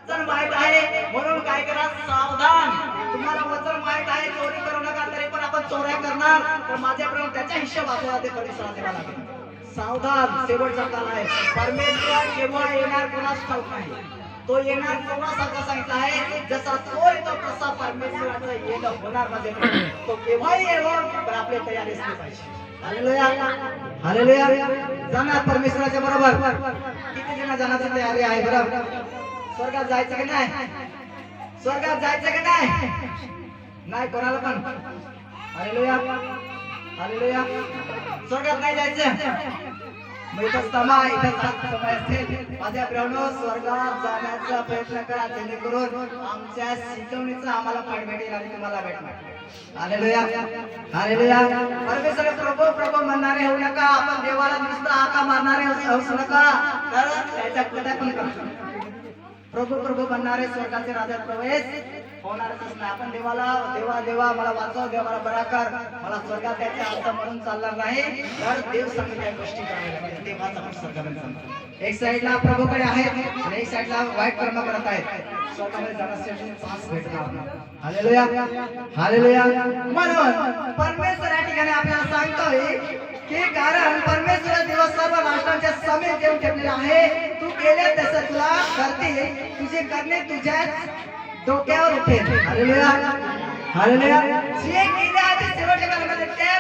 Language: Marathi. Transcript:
वचन माहित आहे म्हणून काय करा, सावधान. तुम्हाला वचन माहित आहे चोरी करू नका, तरी पण आपण चोऱ्या करणार तर माझ्याकडून त्याचा हिशोब आपल्याला ते परिसरात द्यावा लागेल. सावधान. शेवटचा काल आहे. परमेश्वर केव्हा येणार कोणास ठाऊक नाही. तो येणार कोणासारखा सांगितला आहे, जसा तो येतो तसा परमेश्वराचं येणं होणार माझ्याकडे. तो केव्हाही येवो पण आपली तयारी असली पाहिजे. Hallelujah hallelujah. जाणार परमेश्वराच्या बरोबर. किती जण जाण्याची तयारी आहे बरोबर? स्वर्गात जायचं की नाही? स्वर्गात जायचं की नाही? नाही कोणाला पण. Hallelujah hallelujah. स्वर्गात नाही जायचं. मग इथं समय असेल. माझ्या ब्राह्मणो, स्वर्गात जाण्याचा प्रयत्न करा जेणेकरून आमच्या शिकवणीचा आम्हाला फळ भेटेल आणि तुम्हाला भेटणार. Hallelujah hallelujah. परमेश्वर प्रभू प्रभू म्हणणारे होऊ नका. आपण देवाला नुसतं हाका मारणारे होऊ नका, तर त्याच्या कृत्या पण करा. प्रभू प्रभू म्हणणारे स्वर्गाचे राज्यात प्रवेश होणारच नाही. आपण देवाला देवा देवा मला वाचव, देवा मला बरा कर, मला स्वर्गात यायचं असं म्हणून चालणार नाही. तर देव सांगितल्या गोष्टी कराव्या लागतील. देवाचा पण स्वर्गामध्ये सांगतो. एक साईडला प्रभूकडे आहेत आणि एक साईडला वाईट कर्म करत आहेत. स्वर्गामध्ये जाण्यासाठी चान्स भेटणार नाही. Hallelujah hallelujah. म्हणून परमेश्वर या ठिकाणी आपल्याला सांगतोय की कारण परमेश्वर दिवस सर्व राष्ट्रांच्या समीप देऊन ठेवलेला आहे. तू केले तसं तुला करतील. तुझे करणे तुझ्या डोक्यावर उठेल. Hallelujah hallelujah. जे केले आहे ते शेवटच्या काळामध्ये त्या